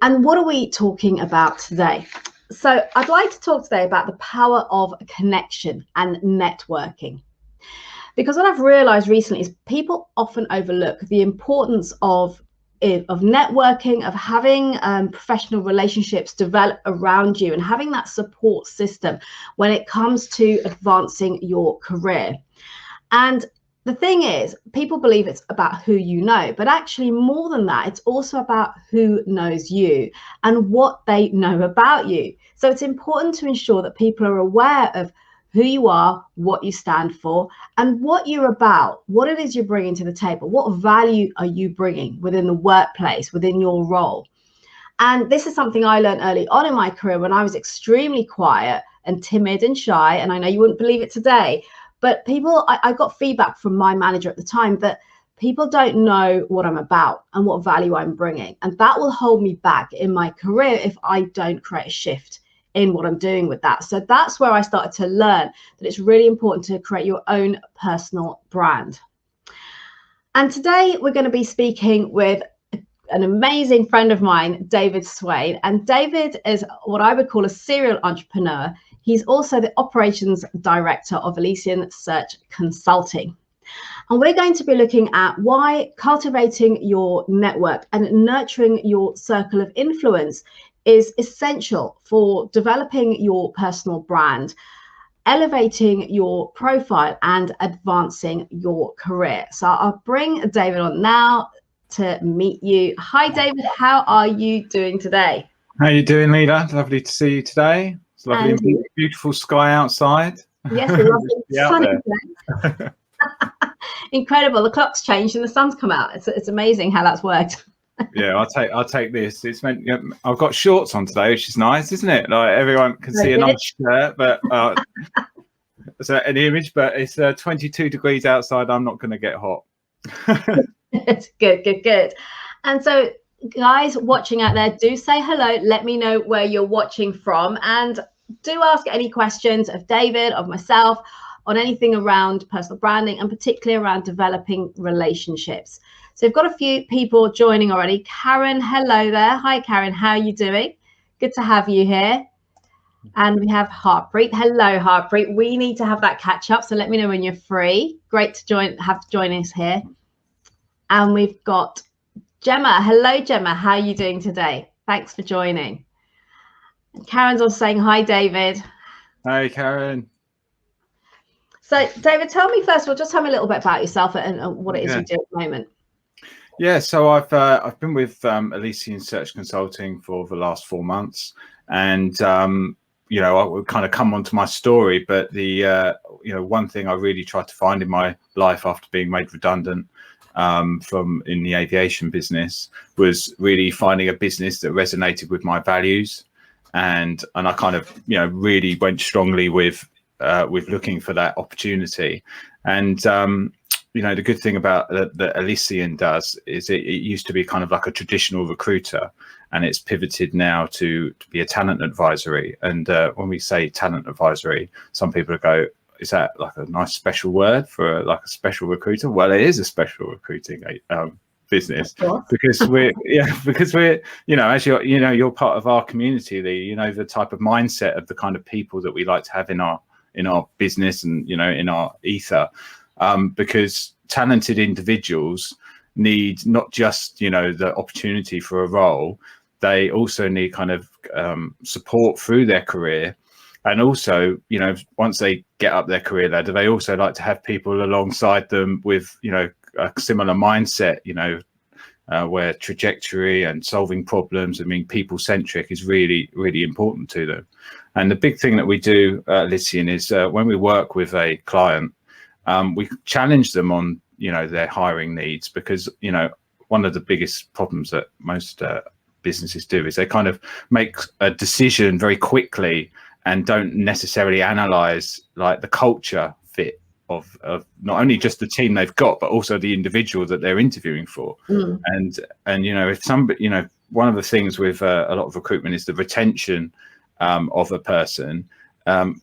And what are we talking about today? So I'd like to talk today about the power of connection and networking. Because what I've realized recently is people often overlook the importance of networking, of having professional relationships develop around you and having that support system when it comes to advancing your career. And the thing is, people believe it's about who you know, but actually more than that, it's also about who knows you and what they know about you. So it's important to ensure that people are aware of who you are, what you stand for, and what you're about, what it is you're bringing to the table, what value are you bringing within the workplace, within your role. And this is something I learned early on in my career when I was extremely quiet and timid and shy. And I know you wouldn't believe it today, but I got feedback from my manager at the time that people don't know what I'm about and what value I'm bringing. And that will hold me back in my career if I don't create a shift in what I'm doing with that. So that's where I started to learn that it's really important to create your own personal brand. And today we're going to be speaking with an amazing friend of mine, David Swain. And David is what I would call a serial entrepreneur. He's also the operations director of Elysian Search Consulting. And we're going to be looking at why cultivating your network and nurturing your circle of influence is essential for developing your personal brand, elevating your profile, and advancing your career. So I'll bring David on now to meet you. Hi, David. How are you doing today? How are you doing, Leila? Lovely to see you today. It's lovely and beautiful sky outside. Yes, a lovely sunny day. Incredible. The clock's changed and the sun's come out. It's amazing how that's worked. Yeah, I'll take this. It's meant I've got shorts on today, which is nice, isn't it? Like everyone can see a nice shirt, but it's an image. But it's 22 degrees outside. I'm not going to get hot. It's good. And so, guys watching out there, do say hello. Let me know where you're watching from, and do ask any questions of David, of myself, on anything around personal branding and particularly around developing relationships. So we've got a few people joining already. Karen, hello there. Hi, Karen. How are you doing? Good to have you here. And we have Harpreet. Hello, Harpreet. We need to have that catch up. So let me know when you're free. Great to join us here. And we've got Gemma. Hello, Gemma. How are you doing today? Thanks for joining. And Karen's also saying hi, David. Hi, Karen. So, David, tell me first of all, just tell me a little bit about yourself and what it is you do at the moment. Yeah, so I've been with Elysian Search Consulting for the last 4 months, and I would kind of come onto my story, but the one thing I really tried to find in my life after being made redundant from in the aviation business was really finding a business that resonated with my values, and I kind of really went strongly with looking for that opportunity. And the good thing about that Elysian does is it used to be kind of like a traditional recruiter, and it's pivoted now to be a talent advisory. And when we say talent advisory, some people go, is that like a nice special word for like a special recruiter? Well, it is a special recruiting business because we're as you're part of our community, the type of mindset of the kind of people that we like to have in our business and in our ether. Because talented individuals need not just the opportunity for a role, they also need kind of support through their career, and also once they get up their career ladder, they also like to have people alongside them with a similar mindset, where trajectory and solving problems, people centric is really, really important to them. And the big thing that we do at Elysian is when we work with a client, we challenge them on their hiring needs, because one of the biggest problems that most businesses do is they kind of make a decision very quickly and don't necessarily analyze like the culture fit of not only just the team they've got, but also the individual that they're interviewing for. And if somebody, one of the things with a lot of recruitment is the retention of a person.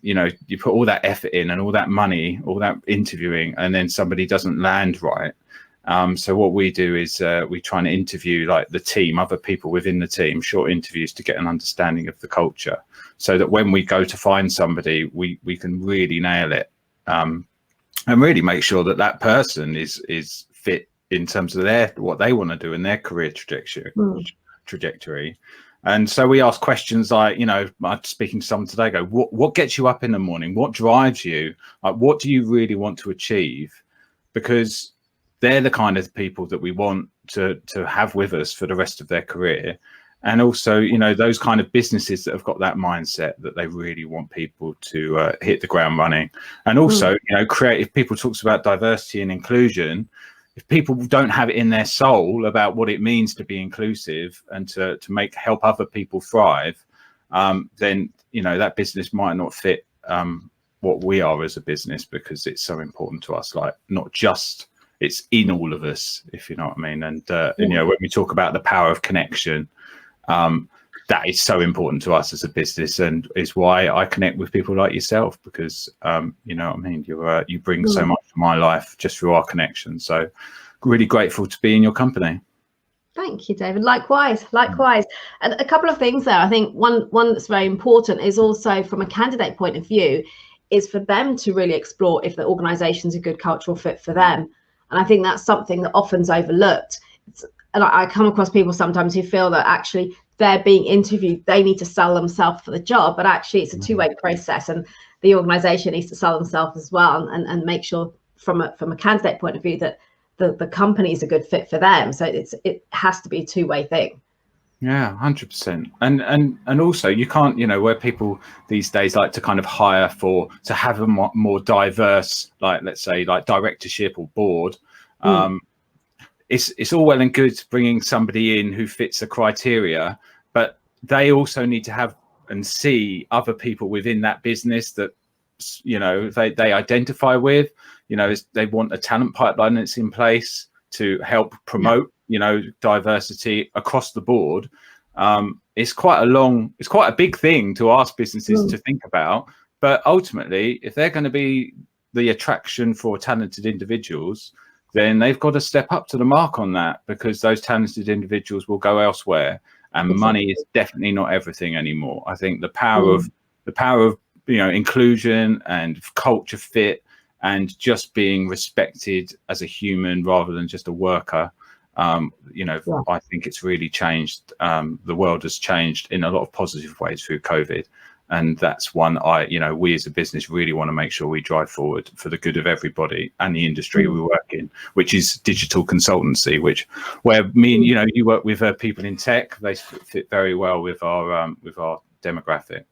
You put all that effort in and all that money, all that interviewing, and then somebody doesn't land right. So what we do is we try and interview like the team, other people within the team, short interviews to get an understanding of the culture, so that when we go to find somebody, we can really nail it, and really make sure that that person is fit in terms of what they want to do in their career trajectory. And so we ask questions like, I'm speaking to someone today, go, what gets you up in the morning? What drives you? Like, what do you really want to achieve? Because they're the kind of people that we want to have with us for the rest of their career. And also, those kind of businesses that have got that mindset that they really want people to hit the ground running. And also, if people talks about diversity and inclusion, if people don't have it in their soul about what it means to be inclusive and to help other people thrive, then, that business might not fit what we are as a business, because it's so important to us, like not just, it's in all of us, if you know what I mean. And, when we talk about the power of connection, that is so important to us as a business, and is why I connect with people like yourself, because you know what I mean, you bring so much to my life just through our connection. So really grateful to be in your company. Thank you, David. Likewise. And a couple of things there. I think one that's very important is also, from a candidate point of view, is for them to really explore if the organization's a good cultural fit for them. And I think that's something that often's overlooked. And I come across people sometimes who feel that actually they're being interviewed, they need to sell themselves for the job, but actually it's a two-way process, and the organization needs to sell themselves as well, and make sure from a candidate point of view that the company is a good fit for them. So it has to be a two-way thing. Yeah, 100%. And also, you can't, where people these days like to kind of hire to have a more diverse, like, let's say, like directorship or board. It's all well and good bringing somebody in who fits the criteria, but they also need to have and see other people within that business that, they identify with. They want a talent pipeline that's in place to help promote, diversity across the board. It's quite a big thing to ask businesses to think about. But ultimately, if they're going to be the attraction for talented individuals, then they've got to step up to the mark on that, because those talented individuals will go elsewhere, and money is definitely not everything anymore. I think the power of inclusion and culture fit, and just being respected as a human rather than just a worker, I think it's really changed. The world has changed in a lot of positive ways through COVID. And that's one we as a business really want to make sure we drive forward for the good of everybody and the industry we work in, which is digital consultancy, where me and you work with people in tech. They fit very well with our demographic.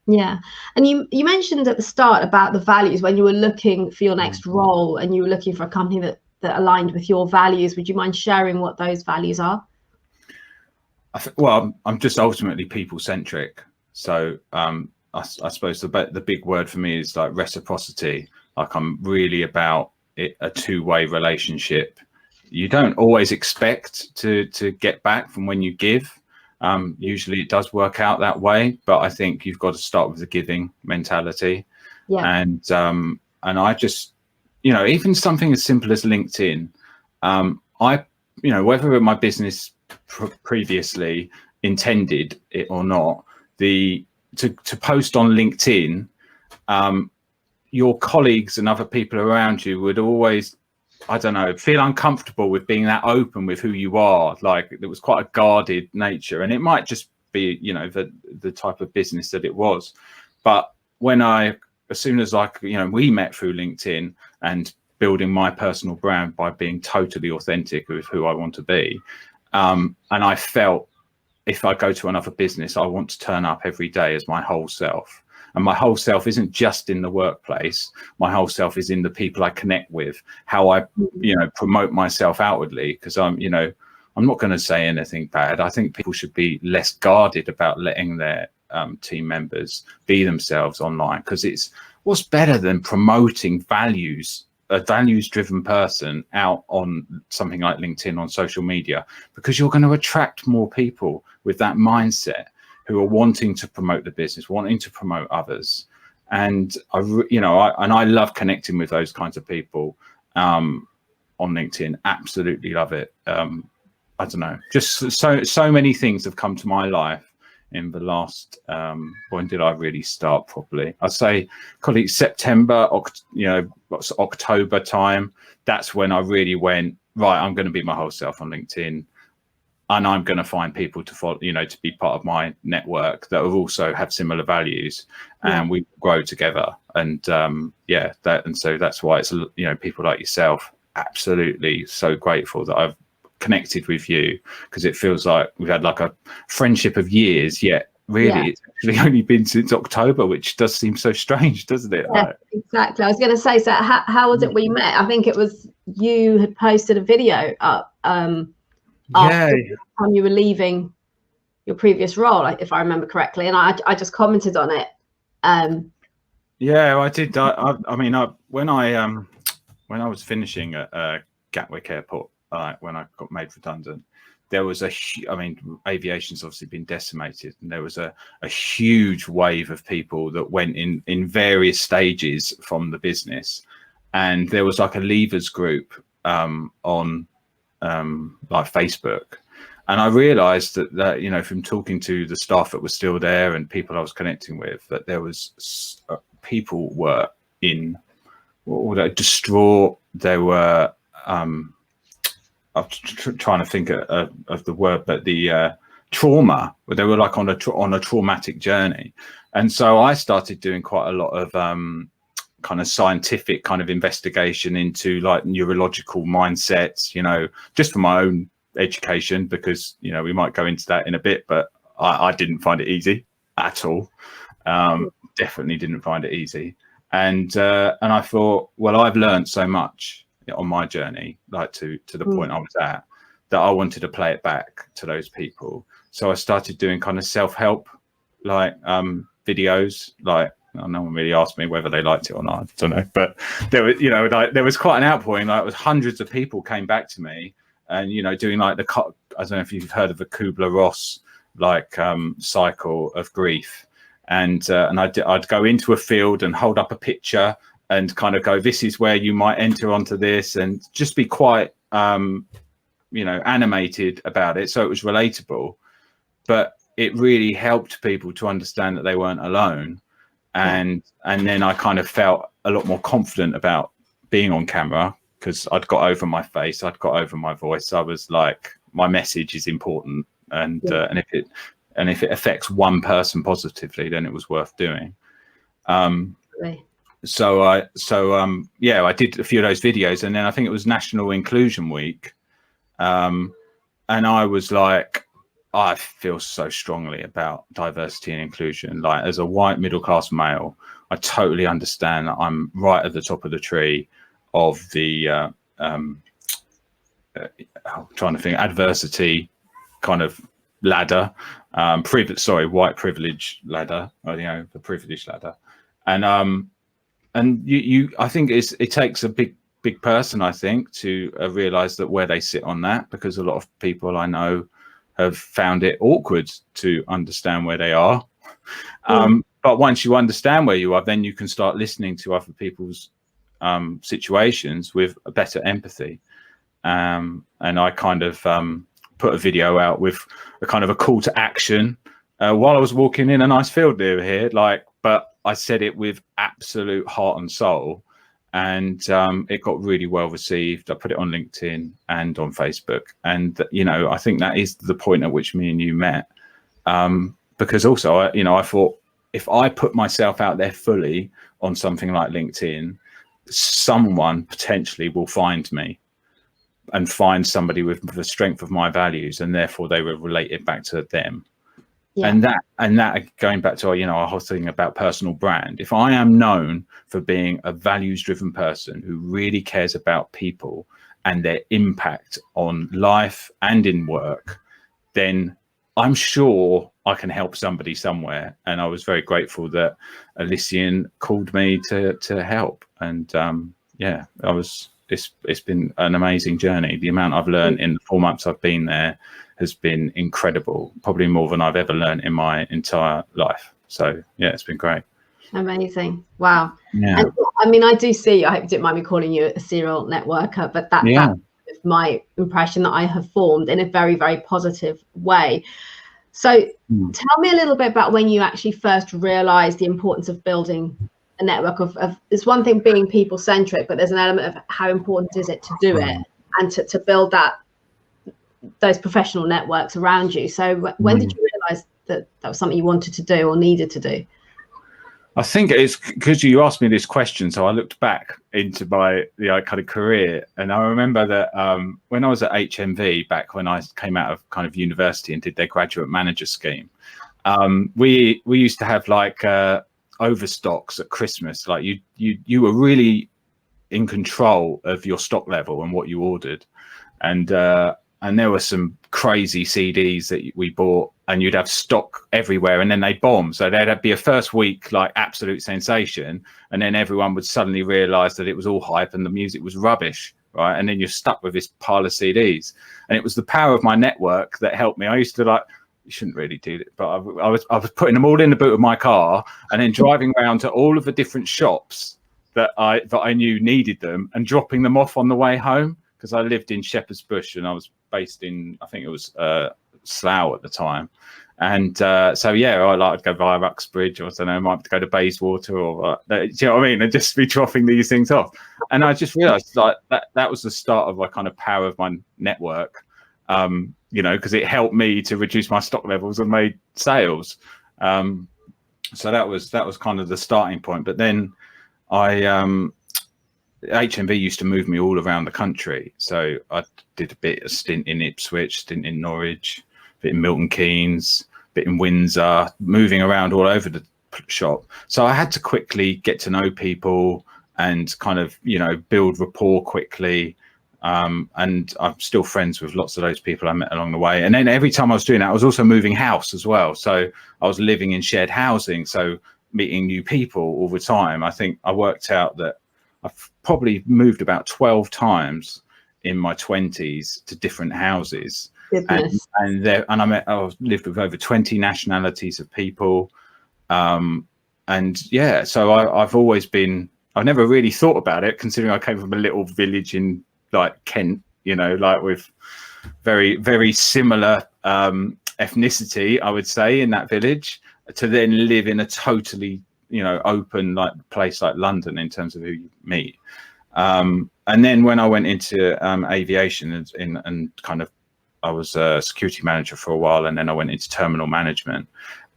Yeah. And you mentioned at the start about the values when you were looking for your next role, and you were looking for a company that aligned with your values. Would you mind sharing what those values are? Well, I'm just ultimately people centric. So I suppose the big word for me is like reciprocity. Like, I'm really about a two-way relationship. You don't always expect to get back from when you give. Usually it does work out that way, but I think you've got to start with the giving mentality. And I just, even something as simple as LinkedIn, whether my business previously intended it or not, to post on LinkedIn, your colleagues and other people around you would always, I don't know, feel uncomfortable with being that open with who you are. Like, it was quite a guarded nature, and it might just be, the type of business that it was. But as soon as we met through LinkedIn and building my personal brand by being totally authentic with who I want to be, and I felt, if I go to another business, I want to turn up every day as my whole self. And my whole self isn't just in the workplace. My whole self is in the people I connect with, how I, promote myself outwardly. Because I'm not going to say anything bad. I think people should be less guarded about letting their team members be themselves online, because what's better than promoting values, a values-driven person out on something like LinkedIn, on social media, because you're going to attract more people with that mindset who are wanting to promote the business, wanting to promote others. And I love connecting with those kinds of people. on LinkedIn. Absolutely love it. I don't know, just so many things have come to my life in the last, when did I really start properly? I'd say probably September, October time. That's when I really went, right, I'm going to be my whole self on LinkedIn, and I'm going to find people to follow, to be part of my network that also have similar values, and we grow together. And so that's why it's, people like yourself, absolutely so grateful that I've connected with you, because it feels like we've had like a friendship of years, yet really it's actually only been since October, which does seem so strange, doesn't it? Yeah, exactly. I was going to say, so how was it we met? I think it was you had posted a video up after the time you were leaving your previous role, if I remember correctly, and I just commented on it. Yeah, I did. I mean, when I was finishing at Gatwick Airport, when I got made redundant, there was aviation's obviously been decimated, and there was a huge wave of people that went in various stages from the business, and there was like a leavers group on like Facebook, and I realized that from talking to the staff that was still there and people I was connecting with, that there was people were distraught. They were I'm trying to think of the word, but the trauma, where they were like on a traumatic journey. And so I started doing quite a lot of kind of scientific kind of investigation into like neurological mindsets, just for my own education, because we might go into that in a bit, but I didn't find it easy at all. Definitely didn't find it easy. And I thought, well, I've learned so much on my journey, like to the point I was at, that I wanted to play it back to those people. So I started doing kind of self-help like videos. Like, no one really asked me whether they liked it or not, I don't know, but there was there was quite an outpouring. Like, it was hundreds of people came back to me, and doing like I don't know if you've heard of the Kubler-Ross like cycle of grief, and I'd go into a field and hold up a picture and kind of go, this is where you might enter onto this, and just be quite animated about it, so it was relatable. But it really helped people to understand that they weren't alone, and then I kind of felt a lot more confident about being on camera, because I'd got over my face, I'd got over my voice. I was like, my message is important, and if it affects one person positively, then it was worth doing. So I did a few of those videos, and then I think it was National Inclusion Week, and I was like, I feel so strongly about diversity and inclusion. Like, as a white middle-class male, I totally understand that I'm right at the top of the tree of the trying to think, adversity kind of ladder, white privilege ladder, or the privilege ladder, and I think it takes a big person, I think, to realize that where they sit on that, because a lot of people I know have found it awkward to understand where they are. But once you understand where you are, then you can start listening to other people's situations with a better empathy. And I kind of put a video out with a kind of a call to action while I was walking in a nice field near here, but I said it with absolute heart and soul, and it got really well received. I put it on LinkedIn and on Facebook, and I think that is the point at which me and you met, because also I thought, if I put myself out there fully on something like LinkedIn, someone potentially will find me and find somebody with the strength of my values, and therefore they will relate it back to them. And that going back to our whole thing about personal brand, if I am known for being a values driven person who really cares about people and their impact on life and in work, then I'm sure I can help somebody somewhere. And I was very grateful that Elysian called me to help. And it's been an amazing journey. The amount I've learned in the 4 months I've been there has been incredible, probably more than I've ever learned in my entire life. So yeah, it's been great. Amazing. Wow. Yeah. And I mean, I do see, I hope you didn't mind me calling you a serial networker, but Yeah. that's my impression that I have formed in a very, very positive way. So tell me a little bit about when you actually first realized the importance of building a network of it's one thing being people centric, but there's an element of how important is it to do it and to build those professional networks around you. So when did you realize that was something you wanted to do or needed to do? I think it's because you asked me this question, so I looked back into my kind of career, and I remember that when I was at HMV, back when I came out of kind of university and did their graduate manager scheme, we used to have like overstocks at Christmas. Like you were really in control of your stock level and what you ordered, and there were some crazy CDs that we bought, and you'd have stock everywhere, and then they bomb. So there'd be a first week like absolute sensation, and then everyone would suddenly realize that it was all hype and the music was rubbish, right? And then you're stuck with this pile of CDs. And it was the power of my network that helped me. I used to you shouldn't really do it, but I was putting them all in the boot of my car and then driving around to all of the different shops that I knew needed them and dropping them off on the way home, because I lived in Shepherd's Bush and I was based in, I think it was Slough at the time. And so yeah, I'd go via Uxbridge, or I don't know, I might have to go to Bayswater, or do you know what I mean, and just be dropping these things off. And I just realized like that was the start of my kind of power of my network, because it helped me to reduce my stock levels and made sales. So that was kind of the starting point. But then HMV used to move me all around the country. So I did a stint in Ipswich, stint in Norwich, a bit in Milton Keynes, a bit in Windsor, moving around all over the shop. So I had to quickly get to know people and kind of, build rapport quickly. And I'm still friends with lots of those people I met along the way. And then every time I was doing that, I was also moving house as well. So I was living in shared housing, so meeting new people all the time. I think I worked out that I've probably moved about 12 times in my 20s to different houses. Goodness. And I lived with over 20 nationalities of people. And yeah, so I've never really thought about it, considering I came from a little village in like Kent, like with very, very similar ethnicity, I would say, in that village, to then live in a totally open like place like London in terms of who you meet. And then when I went into aviation and kind of, I was a security manager for a while, and then I went into terminal management.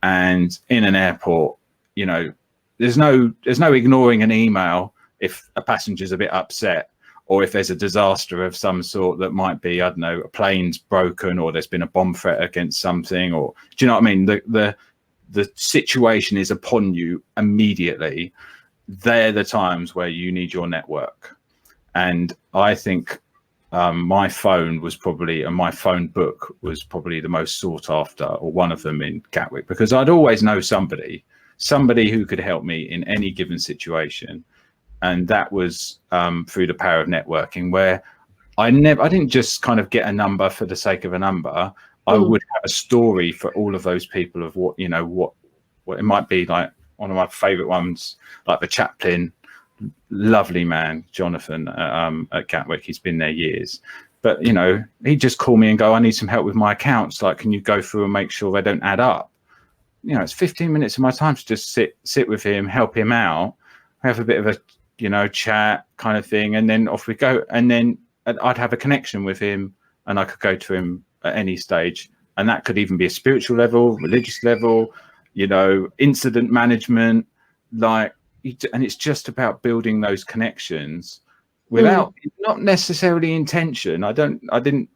And in an airport, there's no ignoring an email if a passenger's a bit upset, or if there's a disaster of some sort that might be, I don't know, a plane's broken, or there's been a bomb threat against something, or do you know what I mean? The situation is upon you immediately. They're the times where you need your network. And I think my phone and my phone book was probably the most sought after, or one of them, in Gatwick, because I'd always know somebody who could help me in any given situation. And that was through the power of networking, where I didn't just kind of get a number for the sake of a number. I would have a story for all of those people of what it might be. Like one of my favorite ones, like the chaplain, lovely man, Jonathan, at Gatwick. He's been there years, but he'd just call me and go, I need some help with my accounts. Like, can you go through and make sure they don't add up? It's 15 minutes of my time to just sit with him, help him out, have a bit of a chat kind of thing, and then off we go. And then I'd have a connection with him, and I could go to him at any stage. And that could even be a spiritual level, religious level, incident management, and it's just about building those connections without not necessarily intention. I didn't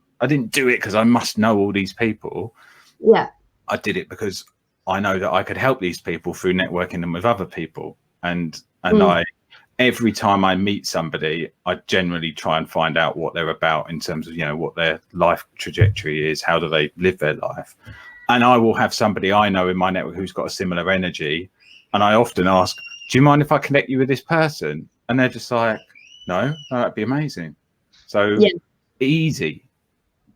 do it because I must know all these people. Yeah. I did it because I know that I could help these people through networking them with other people. And every time I meet somebody, I generally try and find out what they're about in terms of, what their life trajectory is, how do they live their life. And I will have somebody I know in my network who's got a similar energy. And I often ask, do you mind if I connect you with this person? And they're just like, no, that'd be amazing. So easy.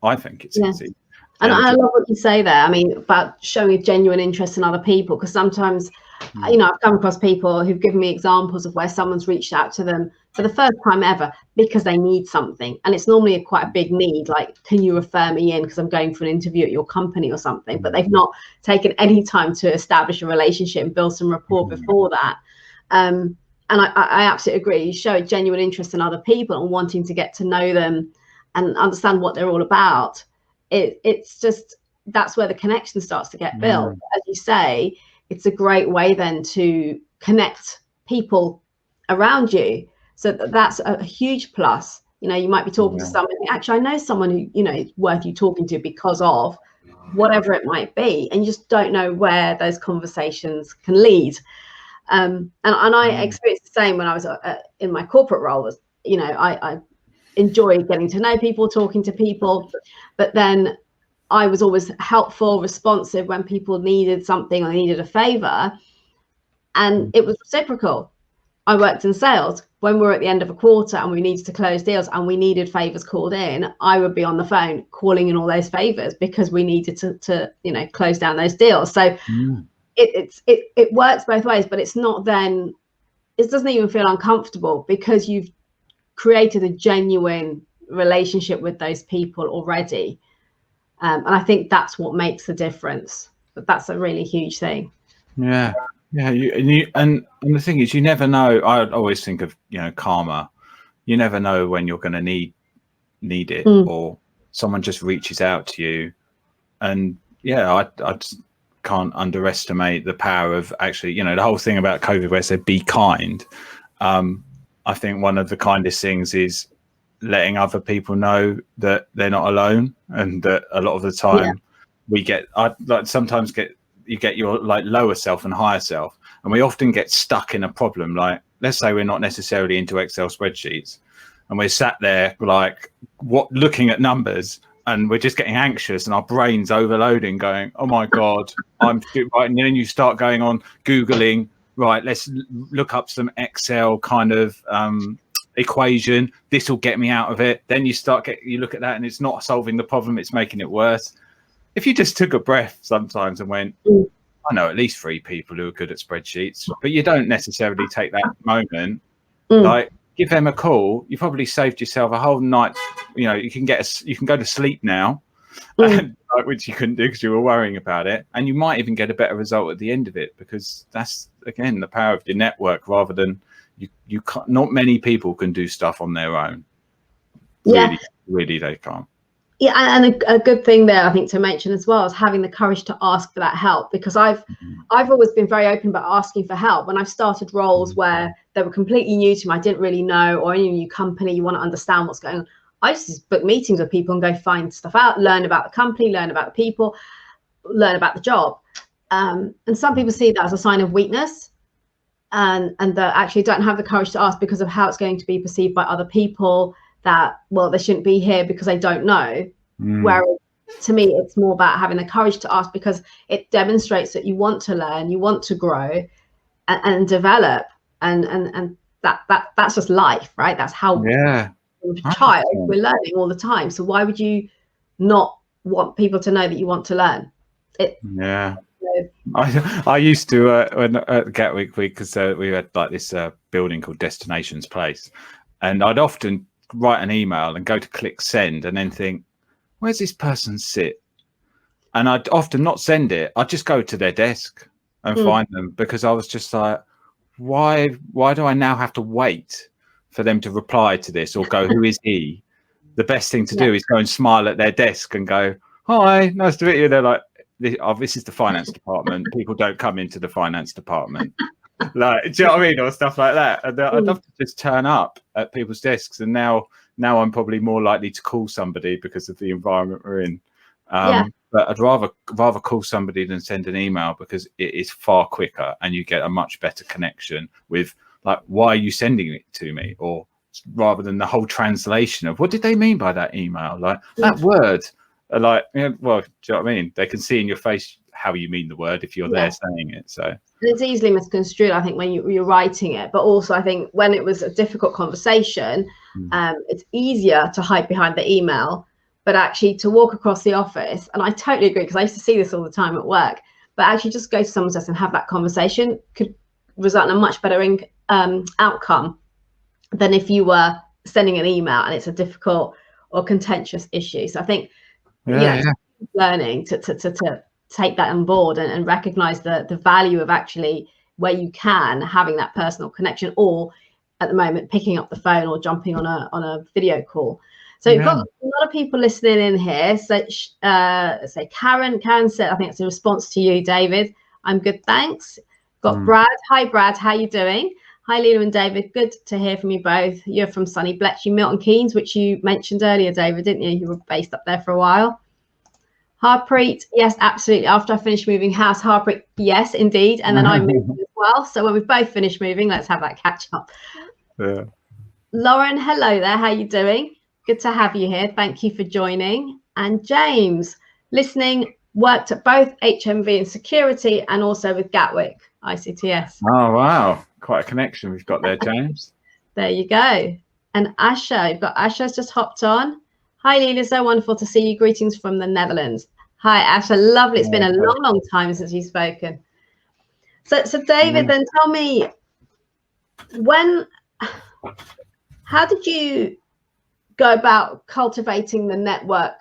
I think it's easy. And I love what you say there. I mean, about showing a genuine interest in other people, because sometimes You know, I've come across people who've given me examples of where someone's reached out to them for the first time ever because they need something. And it's normally quite a big need, like, can you refer me in because I'm going for an interview at your company or something? But they've not taken any time to establish a relationship and build some rapport before that. And I absolutely agree. You show a genuine interest in other people and wanting to get to know them and understand what they're all about. It's just, that's where the connection starts to get built. As you say, it's a great way then to connect people around you. So that's a huge plus. You know, you might be talking to someone, actually, I know someone who, you know, is worth you talking to because of whatever it might be. And you just don't know where those conversations can lead. And I experienced the same when I was in my corporate role. You know, I enjoyed getting to know people, talking to people, but then I was always helpful, responsive when people needed something or needed a favor, and it was reciprocal. I worked in sales. When we were at the end of a quarter and we needed to close deals and we needed favors called in, I would be on the phone calling in all those favors because we needed to you know, close down those deals. So it works both ways, but it's not then, it doesn't even feel uncomfortable because you've created a genuine relationship with those people already. And I think that's what makes the difference. But that's a really huge thing. Yeah. And the thing is, you never know. I always think of, you know, karma. You never know when you're going to need it, or someone just reaches out to you. And yeah, I just can't underestimate the power of actually, you know, the whole thing about COVID where it said be kind. I think one of the kindest things is letting other people know that they're not alone, and that a lot of the time you get your like lower self and higher self, and we often get stuck in a problem. Like, let's say we're not necessarily into Excel spreadsheets and we're sat there like looking at numbers, and we're just getting anxious and our brain's overloading, going, oh my God, I'm right. And then you start going on Googling, right, let's look up some Excel kind of equation, this will get me out of it. Then you look at that and it's not solving the problem, it's making it worse. If you just took a breath sometimes and went, I know at least 3 people who are good at spreadsheets, but you don't necessarily take that moment, like give them a call, you probably saved yourself a whole night. You know, you can go to sleep now, and, which you couldn't do because you were worrying about it, and you might even get a better result at the end of it, because that's again the power of your network, rather than you can't, not many people can do stuff on their own. Really they can't. Yeah, and a good thing there, I think, to mention as well, is having the courage to ask for that help, because I've always been very open about asking for help. When I've started roles where they were completely new to me, I didn't really know, or any new company, you want to understand what's going on, I just book meetings with people and go find stuff out, learn about the company, learn about the people, learn about the job. And some people see that as a sign of weakness, and that actually don't have the courage to ask because of how it's going to be perceived by other people, that, well, they shouldn't be here because they don't know. Whereas to me, it's more about having the courage to ask, because it demonstrates that you want to learn, you want to grow and develop, and that's just life, right? That's how with a child, we're learning all the time. So why would you not want people to know that you want to learn? I used to when at Gatwick Week, because we had like this building called Destinations Place, and I'd often write an email and go to click send and then think, where's this person sit? And I'd often not send it. I'd just go to their desk and find them, because I was just like, why do I now have to wait for them to reply to this or go, who is he? The best thing to do is go and smile at their desk and go, hi, nice to meet you. They're like, this is the finance department. People don't come into the finance department. Like, do you know what I mean? Or stuff like that. And I'd love to just turn up at people's desks. And now I'm probably more likely to call somebody because of the environment we're in. But I'd rather call somebody than send an email, because it is far quicker and you get a much better connection with, like, why are you sending it to me? Or rather than the whole translation of what did they mean by that email? Like that word, like, you know, well, do you know what I mean? They can see in your face how you mean the word if you're there saying it. So it's easily misconstrued, I think, when you're writing it. But also, I think when it was a difficult conversation, it's easier to hide behind the email, but actually to walk across the office. And I totally agree, because I used to see this all the time at work. but actually just go to someone's desk and have that conversation could result in a much better outcome than if you were sending an email and it's a difficult or contentious issue. So I think learning to take that on board and recognize the value of actually, where you can, having that personal connection, or at the moment picking up the phone or jumping on a video call. So we've got a lot of people listening in here. So say Karen said, I think it's a response to you, David. I'm good, thanks. Got Brad. Hi Brad, how you doing? Hi Lena and David, good to hear from you both. You're from sunny Bletchley, Milton Keynes, which you mentioned earlier, David, didn't you? You were based up there for a while. Harpreet, yes, absolutely. After I finished moving house, Harpreet, yes, indeed. And then I moved as well. So when we've both finished moving, let's have that catch up. Yeah. Lauren, hello there. How you doing? Good to have you here. Thank you for joining. And James, listening, worked at both HMV and security and also with Gatwick ICTS. Oh, wow. Quite a connection we've got there, James. There you go. And Asha, you've got Asha's just hopped on. Hi, Lena. So wonderful to see you. Greetings from the Netherlands. Hi, Asha. Lovely. It's been a long time since you've spoken. So David, then tell me, how did you go about cultivating the network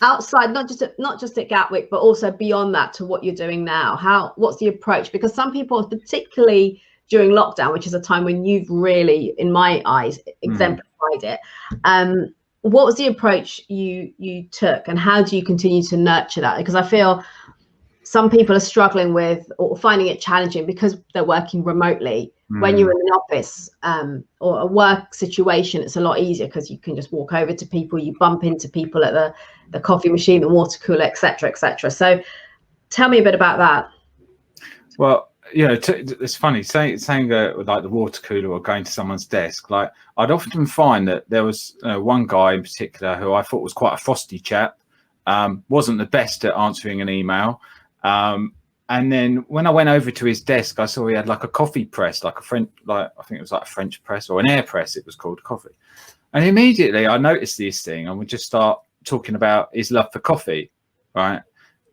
outside, not just at Gatwick, but also beyond that to what you're doing now? What's the approach? Because some people, particularly during lockdown, which is a time when you've really, in my eyes, exemplified it. What was the approach you took, and how do you continue to nurture that? Because I feel some people are struggling with or finding it challenging because they're working remotely. When you're in an office or a work situation, it's a lot easier because you can just walk over to people, you bump into people at the coffee machine, the water cooler, etc., etc. So tell me a bit about that. Well, it's funny saying like the water cooler or going to someone's desk. Like, I'd often find that there was one guy in particular who I thought was quite a frosty chap, wasn't the best at answering an email. And then when I went over to his desk, I saw he had like a coffee press, like a French, I think it was like a French press or an air press. It was called coffee. And immediately I noticed this thing and would just start talking about his love for coffee, right?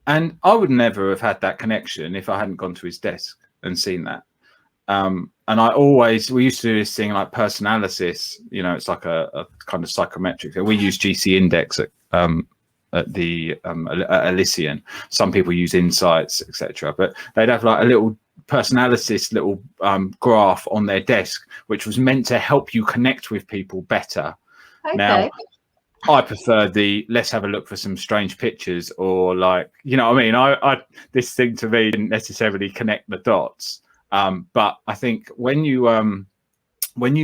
And I would never have had that connection if I hadn't gone to his desk and seen that. And we used to do this thing like personalysis, it's like a kind of psychometric. We use GC index at the Elysian. Some people use insights, etc. But they'd have like a little personalysis, little graph on their desk, which was meant to help you connect with people better. Okay. Now, I prefer the let's have a look for some strange pictures, or like, I this thing to me didn't necessarily connect the dots. But I think when you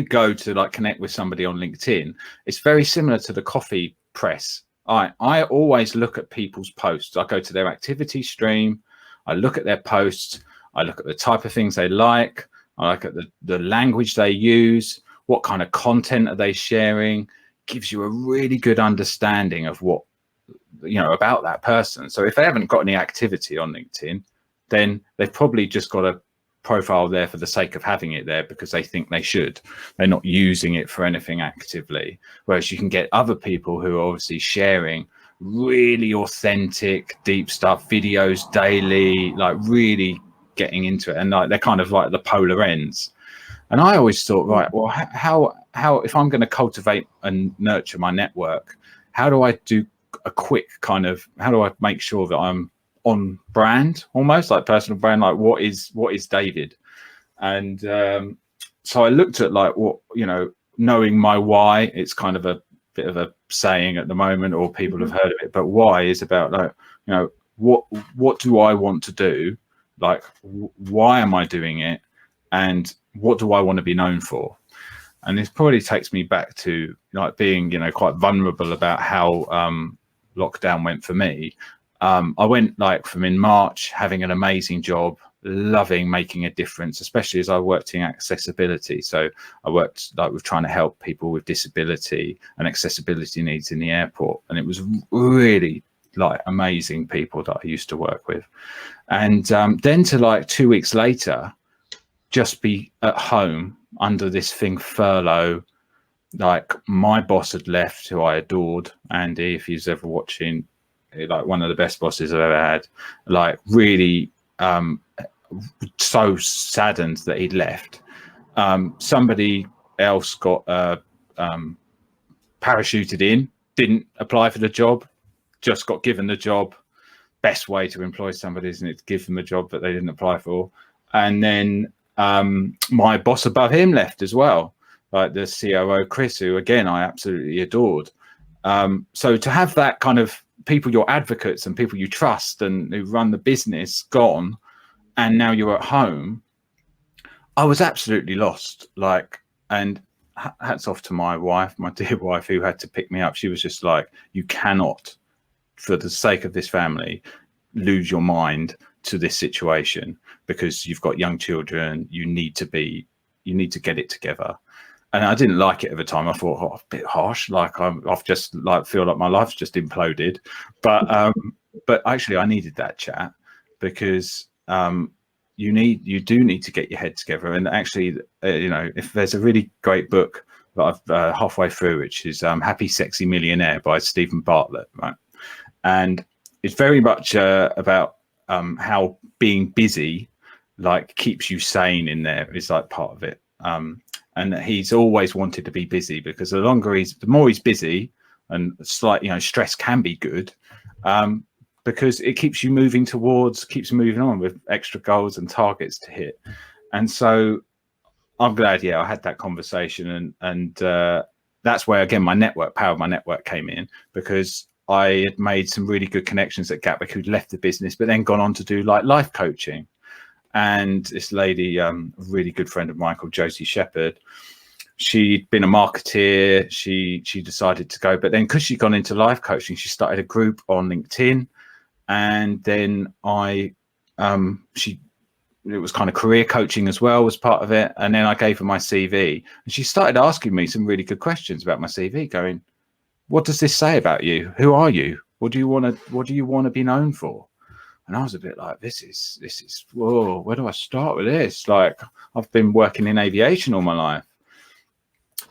go to like connect with somebody on LinkedIn, it's very similar to the coffee press. I always look at people's posts. I go to their activity stream. I look at their posts. I look at the type of things they like. I look at the language they use. What kind of content are they sharing? Gives you a really good understanding of what, about that person. So if they haven't got any activity on LinkedIn, then they've probably just got a profile there for the sake of having it there because they think they should. They're not using it for anything actively. Whereas you can get other people who are obviously sharing really authentic, deep stuff, videos daily, like really getting into it. And like they're kind of like the polar ends. And I always thought, right, well, how if I'm going to cultivate and nurture my network, how do I do a quick kind of, how do I make sure that I'm on brand, almost like personal brand, like what is David? And so I looked at like what, knowing my why. It's kind of a bit of a saying at the moment, or people have heard of it, but why is about like, what do I want to do? Like, why am I doing it? And what do I want to be known for? And this probably takes me back to like being, quite vulnerable about how lockdown went for me. I went like from in March, having an amazing job, loving making a difference, especially as I worked in accessibility. So I worked like with trying to help people with disability and accessibility needs in the airport. And it was really like amazing people that I used to work with. And then to like 2 weeks later, just be at home under this thing, furlough. Like my boss had left, who I adored, Andy, if he's ever watching, like one of the best bosses I've ever had, like really so saddened that he'd left. Somebody else got parachuted in, didn't apply for the job, just got given the job. Best way to employ somebody, isn't it, to give them a job that they didn't apply for? And then my boss above him left as well, like the COO Chris, who again I absolutely adored. So to have that kind of people, your advocates and people you trust and who run the business, gone, and now you're at home, I was absolutely lost. Like, and hats off to my wife, my dear wife, who had to pick me up. She was just like, you cannot, for the sake of this family, lose your mind to this situation, because you've got young children. You need to get it together. And I didn't like it at the time. I thought, oh, a bit harsh. Like I've just like feel like my life's just imploded. But actually, I needed that chat, because you do need to get your head together. And actually, if there's a really great book that I've halfway through, which is Happy Sexy Millionaire by Stephen Bartlett, right? And it's very much about how being busy like keeps you sane in there is like part of it. And he's always wanted to be busy, because the more he's busy, and slight, stress can be good, because it keeps you moving on with extra goals and targets to hit. And so I'm glad, I had that conversation, and that's where, again, power of my network came in, because I had made some really good connections at Gatwick who'd left the business, but then gone on to do like life coaching. And this lady, a really good friend of mine called Josie Shepherd, she'd been a marketeer. She decided to go, but then because she'd gone into life coaching, she started a group on LinkedIn. And then it was kind of career coaching as well, was part of it. And then I gave her my CV, and she started asking me some really good questions about my CV, going, what does this say about you? Who are you? What do you want to be known for? And I was a bit like, this is, whoa, where do I start with this? Like, I've been working in aviation all my life.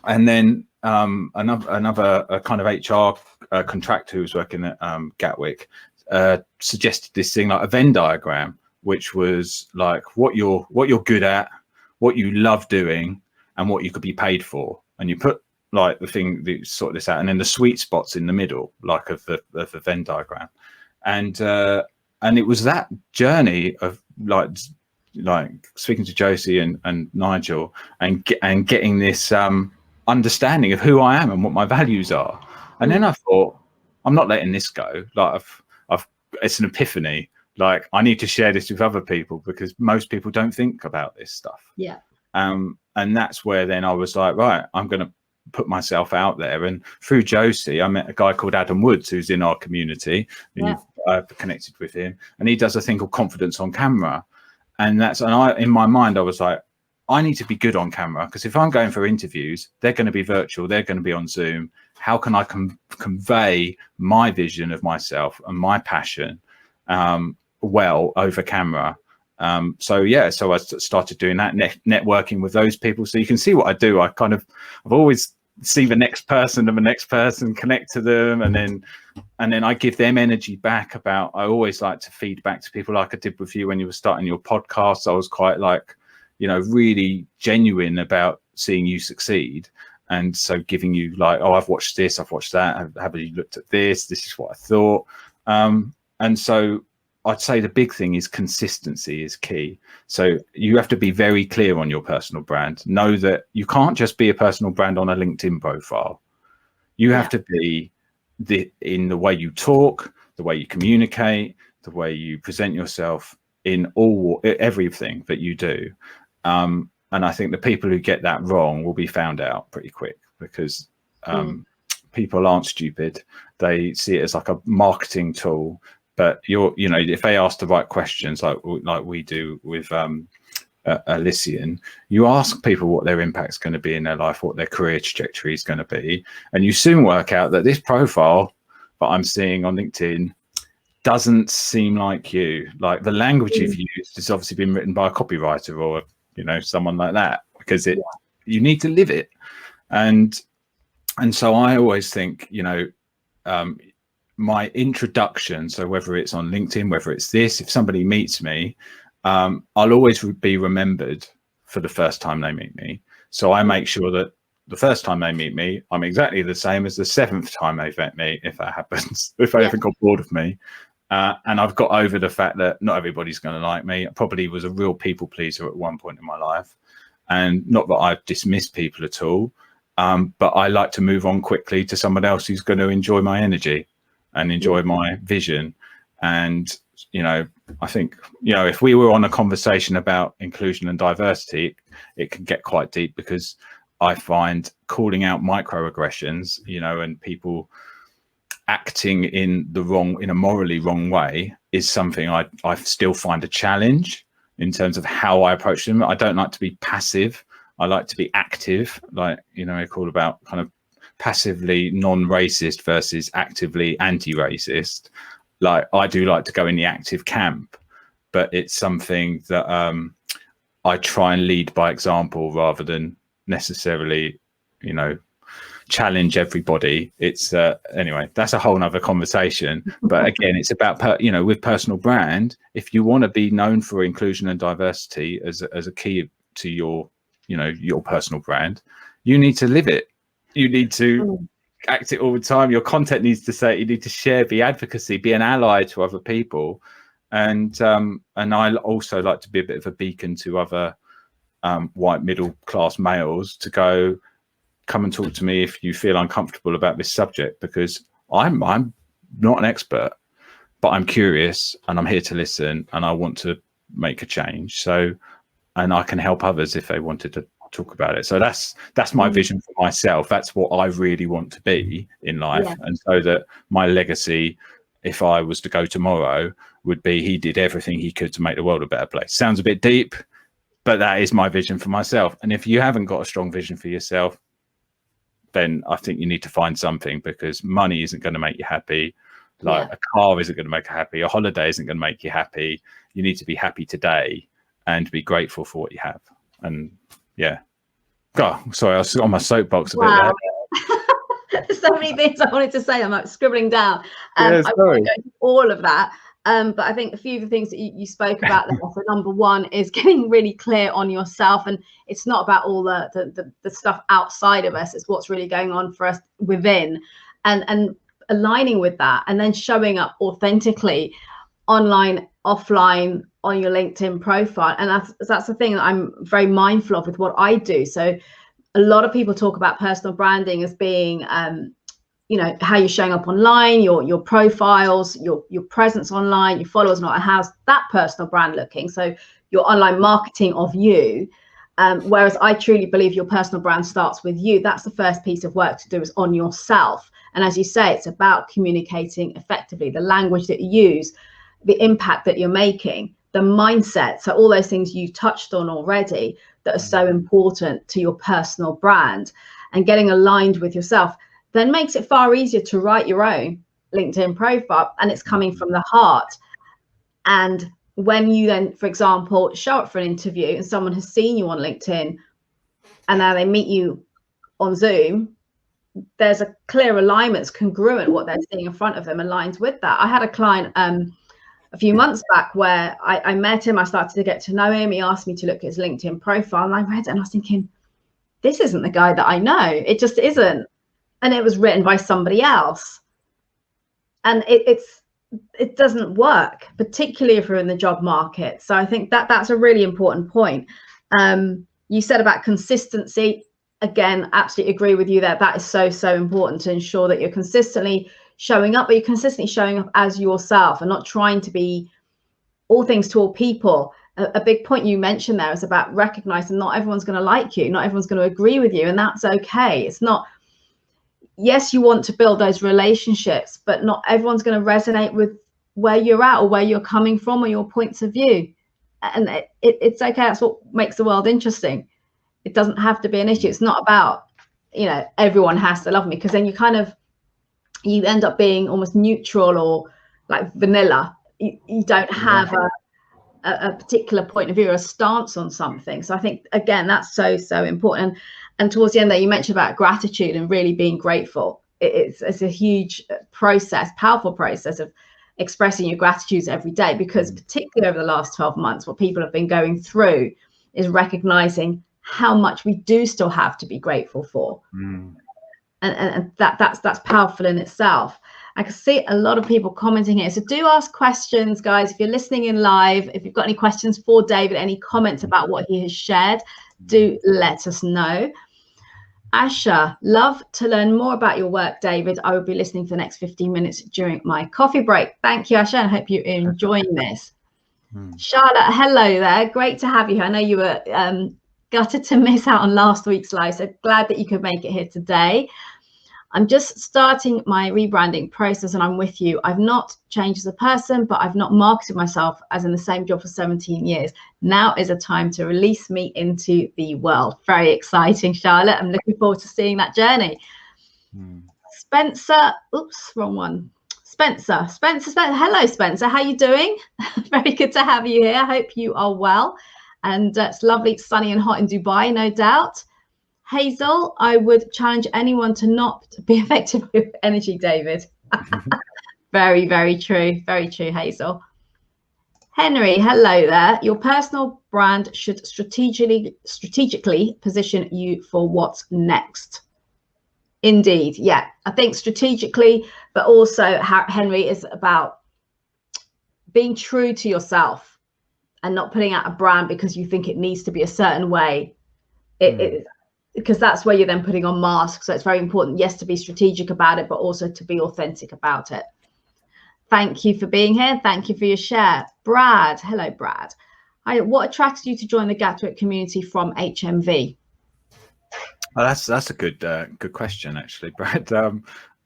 And then another kind of HR contractor who was working at Gatwick suggested this thing, like a Venn diagram, which was like what you're good at, what you love doing, and what you could be paid for. And you put like the thing that sort this out, and then the sweet spots in the middle, like of the Venn diagram. And it was that journey of like speaking to Josie and Nigel, and getting this understanding of who I am and what my values are. And then I thought, I'm not letting this go. Like it's an epiphany. Like, I need to share this with other people, because most people don't think about this stuff. Yeah. And that's where then I was like, right, I'm going to put myself out there. And through Josie, I met a guy called Adam Woods, who's in our community. Yeah. I've connected with him, and he does a thing called Confidence on Camera. And in my mind, I was like, I need to be good on camera, because if I'm going for interviews, they're going to be virtual, they're going to be on Zoom. How can I convey my vision of myself and my passion well over camera? So I started doing that, networking with those people. So you can see what I do. I've always see the next person and the next person, connect to them, and then I give them energy back. I always like to feed back to people, like I did with you when you were starting your podcast. I was quite like, really genuine about seeing you succeed. And so giving you like, oh, I've watched this, I've watched that. Have you looked at this? This is what I thought. And so I'd say the big thing is consistency is key. So you have to be very clear on your personal brand. Know that you can't just be a personal brand on a LinkedIn profile. You have to be in the way you talk, the way you communicate, the way you present yourself in everything that you do. And I think the people who get that wrong will be found out pretty quick, because people aren't stupid. They see it as like a marketing tool. But if they ask the right questions, like we do with Elysian, you ask people what their impact's going to be in their life, what their career trajectory is going to be, and you soon work out that this profile that I'm seeing on LinkedIn doesn't seem like you. Like, the language you've used has obviously been written by a copywriter or someone like that, because you need to live it. And so I always think, my introduction, so whether it's on LinkedIn, whether it's this, if somebody meets me, I'll always be remembered for the first time they meet me. So I make sure that the first time they meet me, I'm exactly the same as the 7th time they've met me, if that happens, if they haven't got bored of me. And I've got over the fact that not everybody's going to like me. I probably was a real people pleaser at one point in my life. And not that I've dismissed people at all, but I like to move on quickly to someone else who's going to enjoy my energy and enjoy my vision. And, you know, I think, you know, if we were on a conversation about inclusion and diversity, it can get quite deep, because I find calling out microaggressions, you know, and people acting in a morally wrong way is something I still find a challenge in terms of how I approach them. I don't like to be passive. I like to be active, like, you know, I call about kind of passively non-racist versus actively anti-racist. Like, I do like to go in the active camp, but it's something that I try and lead by example rather than necessarily, you know, challenge everybody. It's anyway, that's a whole nother conversation. But again, it's about you know, with personal brand, if you want to be known for inclusion and diversity as a key to your, you know, your personal brand, you need to live it. You need to act it all the time. Your content needs to say it. You need to share, be advocacy, be an ally to other people. And I also like to be a bit of a beacon to other white middle class males to go, come and talk to me if you feel uncomfortable about this subject, because I'm not an expert, but I'm curious and I'm here to listen and I want to make a change. So, and I can help others if they wanted to talk about it. So that's my vision for myself. That's what I really want to be in life. Yeah. And so that my legacy, if I was to go tomorrow, would be he did everything he could to make the world a better place. Sounds a bit deep, but that is my vision for myself. And if you haven't got a strong vision for yourself, then I think you need to find something, because money isn't going to make you happy. Like a car isn't going to make you happy. A holiday isn't going to make you happy. You need to be happy today and be grateful for what you have. And yeah. God, sorry, I was on my soapbox a bit there. There's so many things I wanted to say. I'm like scribbling down. I won't go into all of that. But I think a few of the things that you spoke about there. So number one is getting really clear on yourself, and it's not about all the stuff outside of us. It's what's really going on for us within, and aligning with that, and then showing up authentically online, offline, on your LinkedIn profile. And that's the thing that I'm very mindful of with what I do. So a lot of people talk about personal branding as being you know, how you're showing up online, your profiles, your presence online, your followers, and how's that personal brand looking. So your online marketing of you. Whereas I truly believe your personal brand starts with you. That's the first piece of work to do, is on yourself. And as you say, it's about communicating effectively, the language that you use, the impact that you're making, the mindset. So all those things you touched on already that are so important to your personal brand, and getting aligned with yourself then makes it far easier to write your own LinkedIn profile, and it's coming from the heart. And when you then, for example, show up for an interview and someone has seen you on LinkedIn and now they meet you on Zoom, there's a clear alignment, it's congruent, what they're seeing in front of them aligns with that. I had a client a few months back where I met him, I started to get to know him. He asked me to look at his LinkedIn profile, and I read it and I was thinking, this isn't the guy that I know. It just isn't. And it was written by somebody else. And it doesn't work, particularly if you're in the job market. So I think that's a really important point. You said about consistency. Again, absolutely agree with you there. That is so important, to ensure that you're consistently showing up, but you're consistently showing up as yourself and not trying to be all things to all people. A big point you mentioned there is about recognizing not everyone's going to like you, not everyone's going to agree with you, and that's okay. It's not, yes, you want to build those relationships, but not everyone's going to resonate with where you're at or where you're coming from or your points of view. And it's okay. That's what makes the world interesting. It doesn't have to be an issue. It's not about, you know, everyone has to love me, because then you end up being almost neutral or like vanilla. You don't have a particular point of view or a stance on something. So I think, again, that's so important. And towards the end there, you mentioned about gratitude and really being grateful it's a huge process, powerful process of expressing your gratitude every day, because particularly over the last 12 months, what people have been going through is recognizing how much we do still have to be grateful for. And that's powerful in itself. I can see a lot of people commenting here, so do ask questions, guys. If you're listening in live, if you've got any questions for David, any comments about what he has shared, do let us know. Asha, love to learn more about your work, David. I will be listening for the next 15 minutes during my coffee break. Thank you, Asha, and I hope you're enjoying this. Charlotte, hello there. Great to have you here. I know you were gutted to miss out on last week's live, so glad that you could make it here today. I'm just starting my rebranding process, and I'm with you. I've not changed as a person, but I've not marketed myself as in the same job for 17 years. Now is a time to release me into the world. Very exciting, Charlotte. I'm looking forward to seeing that journey. Spencer, oops, wrong one. Spencer. Hello, Spencer. How are you doing? Very good to have you here. I hope you are well. And it's lovely, sunny and hot in Dubai, no doubt. Hazel, I would challenge anyone to not be effective with energy, David. Very, very true. Very true, Hazel. Henry, hello there. Your personal brand should strategically position you for what's next. Indeed. Yeah, I think strategically, but also, Henry, is about being true to yourself and not putting out a brand because you think it needs to be a certain way. Because that's where you're then putting on masks. So it's very important, yes, to be strategic about it, but also to be authentic about it. Thank you for being here. Thank you for your share. Brad, hello, Brad. Hi, what attracted you to join the Gatwick community from HMV? Well, that's a good question, actually, Brad.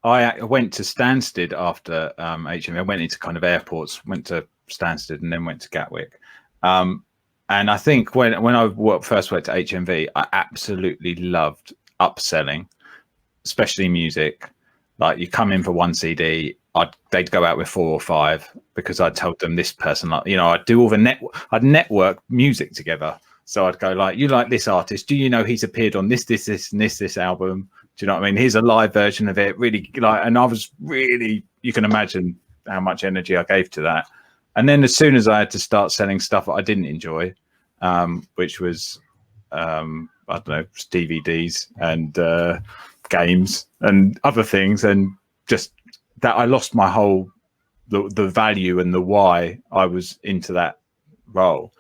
I went to Stansted after HMV. I went into kind of airports, went to Stansted, and then went to Gatwick. And I think when I first worked at HMV, I absolutely loved upselling, especially music. Like, you come in for one CD, they'd go out with 4 or 5 because I told them this person, like, you know, I'd do all the I'd network music together. So I'd go like, you like this artist? Do you know he's appeared on this album? Do you know what I mean? Here's a live version of it. Really, like, and I was really, you can imagine how much energy I gave to that. And then as soon as I had to start selling stuff that I didn't enjoy, which was, I don't know, DVDs and games and other things, and just that, I lost my whole, the value and the why I was into that role.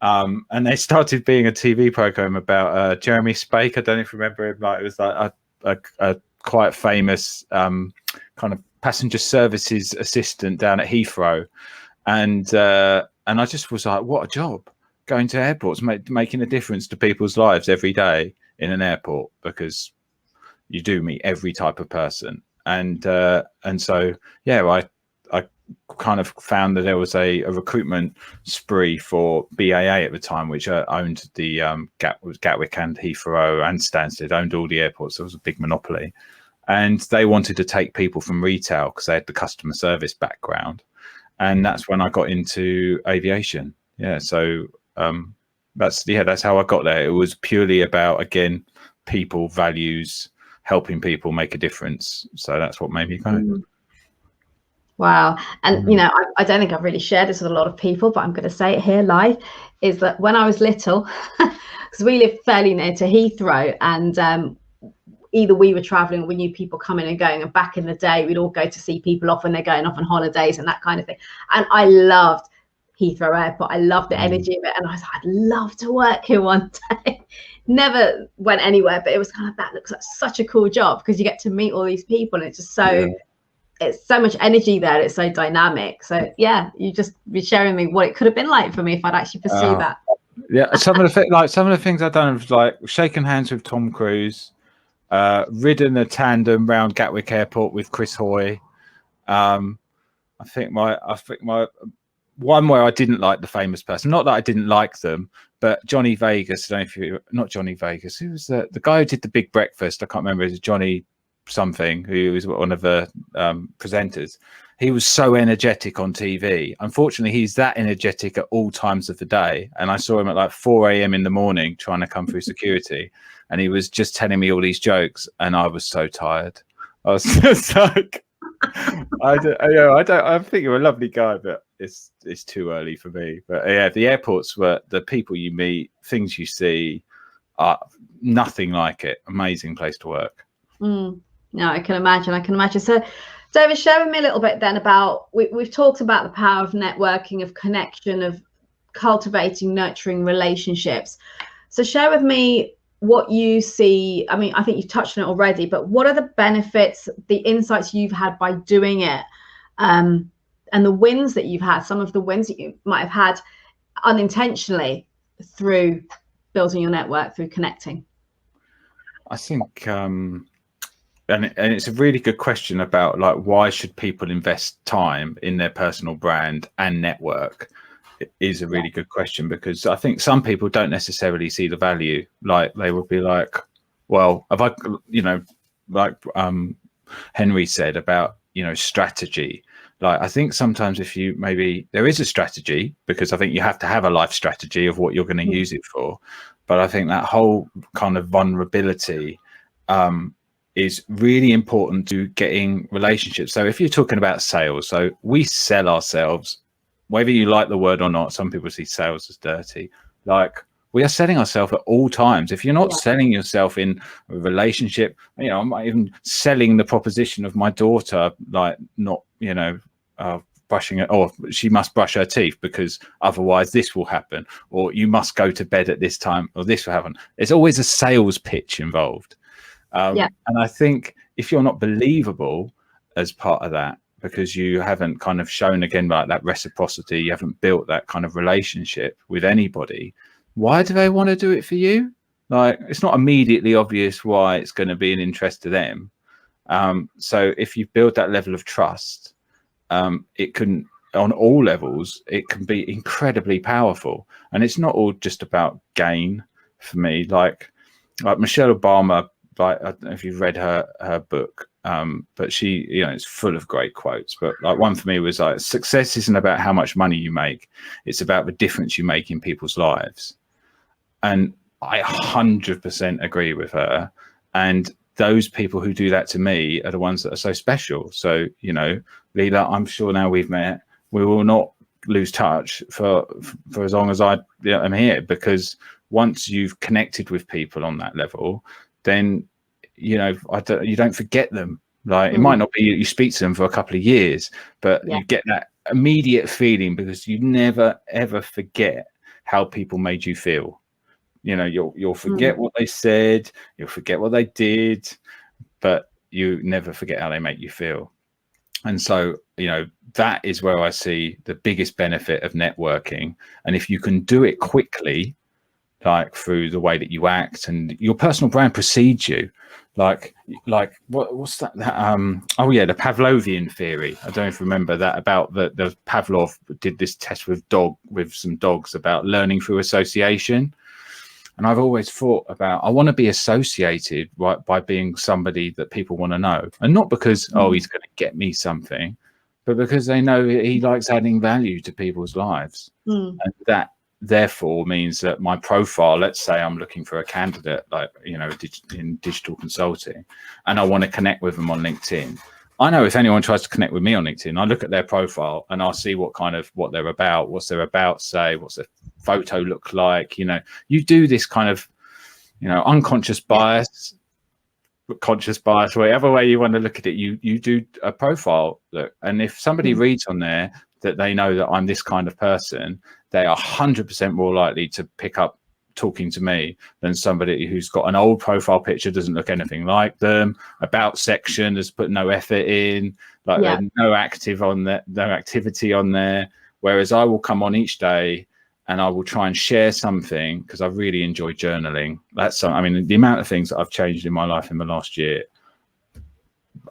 And they started being a TV program about Jeremy Spake. I don't know if you remember him. Like, it was like a quite famous kind of passenger services assistant down at Heathrow. And I just was like, what a job, going to airports, making a difference to people's lives every day in an airport, because you do meet every type of person. And so, yeah, I kind of found that there was a recruitment spree for BAA at the time, which owned the Gatwick and Heathrow and Stansted, owned all the airports. So it was a big monopoly. And they wanted to take people from retail because they had the customer service background. And that's when I got into aviation. Yeah, so that's how I got there. It was purely about, again, people, values, helping people make a difference. So that's what made me go. Wow. And, you know, I don't think I've really shared this with a lot of people, but I'm going to say it here live, is that when I was little, because we lived fairly near to Heathrow, and either we were traveling or we knew people coming and going. And back in the day, we'd all go to see people off when they're going off on holidays and that kind of thing. And I loved Heathrow Airport. I loved the energy of it. And I was like, I'd love to work here one day. Never went anywhere, but it was kind of, that looks like such a cool job, because you get to meet all these people, and it's just so, it's so much energy there. It's so dynamic. So yeah, you just be sharing me what it could have been like for me if I'd actually pursued that. Yeah, some of the things I've done, like shaking hands with Tom Cruise, ridden a tandem round Gatwick Airport with Chris Hoy. I think my one where I didn't like the famous person, not that I didn't like them, but Johnny Vegas. I don't know if you, not Johnny Vegas. Who was the guy who did the Big Breakfast? I can't remember. It was Johnny something, who was one of the presenters. He was so energetic on TV. Unfortunately, he's that energetic at all times of the day. And I saw him at like 4 a.m. in the morning trying to come through security. And he was just telling me all these jokes. And I was so tired. I was just like, I think you're a lovely guy, but it's too early for me. But yeah, the airports were the people you meet, things you see, are nothing like it. Amazing place to work. No, I can imagine. So David, share with me a little bit then about, we've talked about the power of networking, of connection, of cultivating, nurturing relationships. So share with me what you see. I mean, I think you've touched on it already, but what are the benefits, the insights you've had by doing it, and the wins that you've had, some of the wins that you might have had unintentionally through building your network, through connecting? I think and it's a really good question about like, why should people invest time in their personal brand and network? It is a really good question, because I think some people don't necessarily see the value. Like they would be like, well, if I, like Henry said about, strategy. Like, I think sometimes if you, maybe there is a strategy, because I think you have to have a life strategy of what you're going to use it for. But I think that whole kind of vulnerability is really important to getting relationships. So if you're talking about sales, so we sell ourselves, whether you like the word or not. Some people see sales as dirty. Like, we are selling ourselves at all times. If you're not selling yourself in a relationship, I'm not even selling the proposition of my daughter, like not, brushing it, or she must brush her teeth because otherwise this will happen, or you must go to bed at this time, or this will happen. There's always a sales pitch involved. And I think if you're not believable as part of that, because you haven't kind of shown, again, like that reciprocity, you haven't built that kind of relationship with anybody, why do they want to do it for you? Like, it's not immediately obvious why it's going to be an interest to them. So if you build that level of trust, it can, on all levels, it can be incredibly powerful. And it's not all just about gain for me. Like Michelle Obama, like, I don't know if you've read her book, but she, it's full of great quotes. But like, one for me was like, success isn't about how much money you make, it's about the difference you make in people's lives. And I 100% agree with her. And those people who do that to me are the ones that are so special. So, Leela, I'm sure now we've met, we will not lose touch for as long as I am here, because once you've connected with people on that level, then you don't forget them. Like, it might not be you speak to them for a couple of years, but you get that immediate feeling, because you never ever forget how people made you feel. You'll forget what they said, you'll forget what they did, but you never forget how they make you feel. And so, that is where I see the biggest benefit of networking. And if you can do it quickly, like through the way that you act, and your personal brand precedes you, like what's that the Pavlovian theory. I don't know if you remember that, about the Pavlov did this test with some dogs about learning through association. And I've always thought about, I want to be associated by being somebody that people want to know, and not because he's going to get me something, but because they know he likes adding value to people's lives. And that therefore means that my profile, let's say I'm looking for a candidate, like, in digital consulting, and I want to connect with them on LinkedIn. I know if anyone tries to connect with me on LinkedIn, I look at their profile and I'll see what they're about, what's their about say, what's their photo look like. You do this kind of, unconscious bias, conscious bias, whatever way you want to look at it, you do a profile look. And if somebody reads on there that they know that I'm this kind of person, they are 100% more likely to pick up talking to me than somebody who's got an old profile picture, doesn't look anything like them, about section has put no effort in, like no activity on there. Whereas I will come on each day and I will try and share something, because I really enjoy journaling. The amount of things that I've changed in my life in the last year,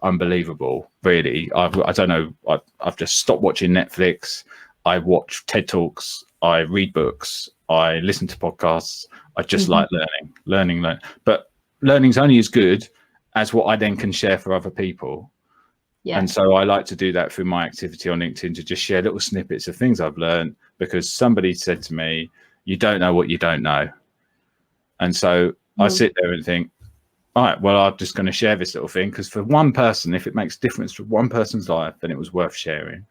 unbelievable, really. I don't know, I've just stopped watching Netflix. I watch TED Talks, I read books, I listen to podcasts. I just like learning. But learning's only as good as what I then can share for other people. And so I like to do that through my activity on LinkedIn, to just share little snippets of things I've learned, because somebody said to me, you don't know what you don't know. And so I sit there and think, all right, well, I'm just going to share this little thing because for one person, if it makes difference to one person's life, then it was worth sharing.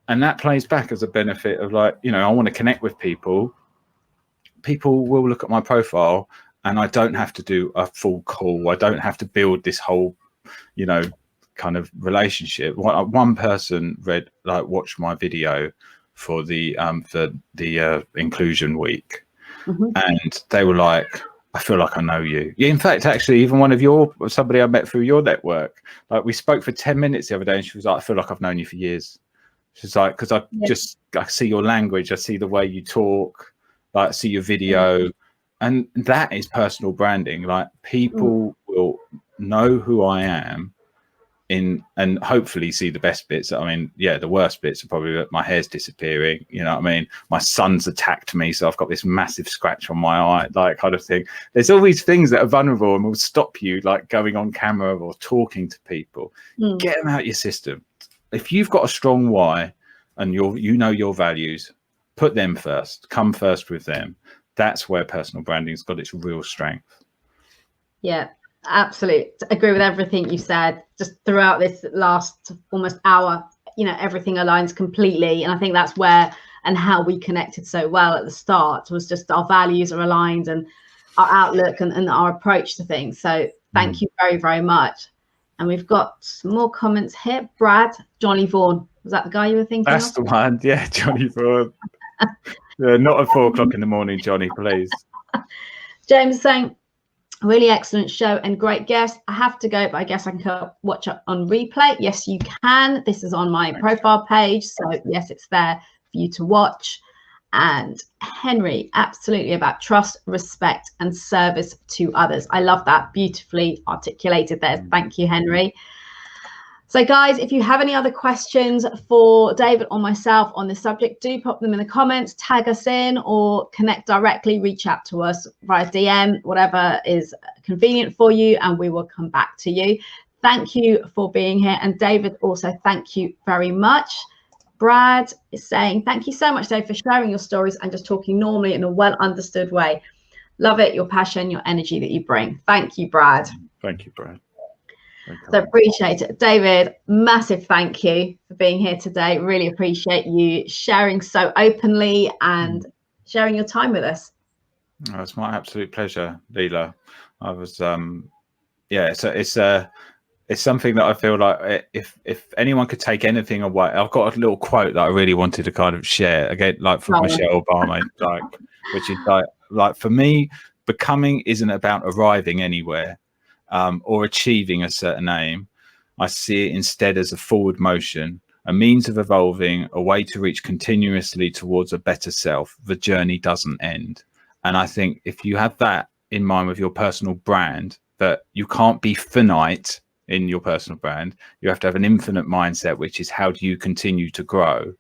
And that plays back as a benefit of like, you know, I want to connect with people. People will look at my profile and I don't have to do a full call. I don't have to build this whole, you know, kind of relationship. One person watched my video for the inclusion week, and they were like, I feel like I know you. Yeah, in fact, actually, even somebody I met through your network, like we spoke for 10 minutes the other day, and she was like, I feel like I've known you for years. She's like, because I see your language, I see the way you talk, like I see your video, and that is personal branding. Like people will know who I am and hopefully see the best bits. I mean, yeah, the worst bits are probably that my hair's disappearing, you know what I mean? My son's attacked me, so I've got this massive scratch on my eye, like kind of thing. There's all these things that are vulnerable and will stop you like going on camera or talking to people. Get them out your system. If you've got a strong why and you know your values, put them first, come first with them. That's where personal branding's got its real strength. Yeah, absolutely. Agree with everything you said. Just throughout this last almost hour, you know, everything aligns completely. And I think that's where and how we connected so well at the start was just our values are aligned and our outlook and our approach to things. So thank you very, very much. And we've got some more comments here. Brad, Johnny Vaughan. Was that the guy you were thinking That's of? the one. Yeah, Johnny Vaughan. Yeah, not at 4 o'clock in the morning, Johnny, please. James is saying, really excellent show and great guest. I have to go, but I guess I can watch it on replay. Yes, you can. This is on my profile page. So yes, it's there for you to watch. And Henry, absolutely about trust, respect, and service to others. I love that. Beautifully articulated there. Thank you, Henry. So guys, if you have any other questions for David or myself on this subject, do pop them in the comments, tag us in, or connect directly, reach out to us via DM, whatever is convenient for you, and we will come back to you. Thank you for being here. And David, also, thank you very much. Brad is saying, thank you so much, Dave, for sharing your stories and just talking normally in a well understood way. Love it, your passion, your energy that you bring. Thank you, Brad. Thank you, Brad. So appreciate it. David, massive thank you for being here today. Really appreciate you sharing so openly and sharing your time with us. Oh, it's my absolute pleasure, Leela. I was, yeah, so it's something that I feel like if anyone could take anything away, I've got a little quote that I really wanted to kind of share again, like from Michelle Obama, like, which is like for me, becoming isn't about arriving anywhere or achieving a certain aim. I see it instead as a forward motion, a means of evolving, a way to reach continuously towards a better self. The journey doesn't end. And I think if you have that in mind with your personal brand, that you can't be finite in your personal brand, you have to have an infinite mindset, which is how do you continue to grow,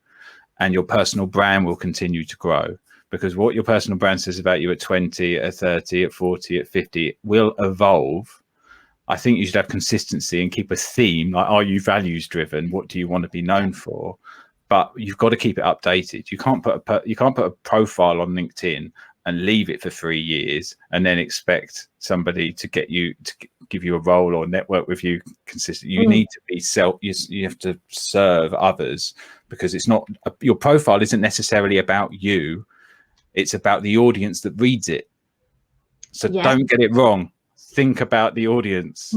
and your personal brand will continue to grow, because what your personal brand says about you at 20, at 30, at 40, at 50 will evolve. I think you should have consistency and keep a theme, like, are you values driven? What do you want to be known for? But you've got to keep it updated. You can't put a profile on LinkedIn and leave it for 3 years and then expect somebody to give you a role or network with you consistently. You need to be you have to serve others, because it's not, your profile isn't necessarily about you. It's about the audience that reads it. So don't get it wrong. Think about the audience.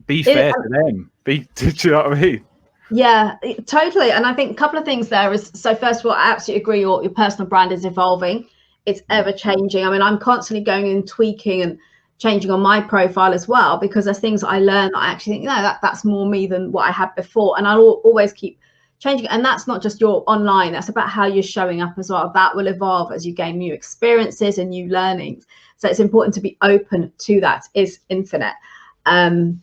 Be fair to them. Do you know what I mean? Yeah, totally. And I think a couple of things there is, so first of all, I absolutely agree. Your personal brand is evolving. It's ever changing. I mean, I'm constantly going and tweaking and changing on my profile as well, because there's things I learn that I actually think, no, that's more me than what I had before. And I'll always keep changing. And that's not just your online, that's about how you're showing up as well. That will evolve as you gain new experiences and new learnings. So it's important to be open to that. Is infinite. And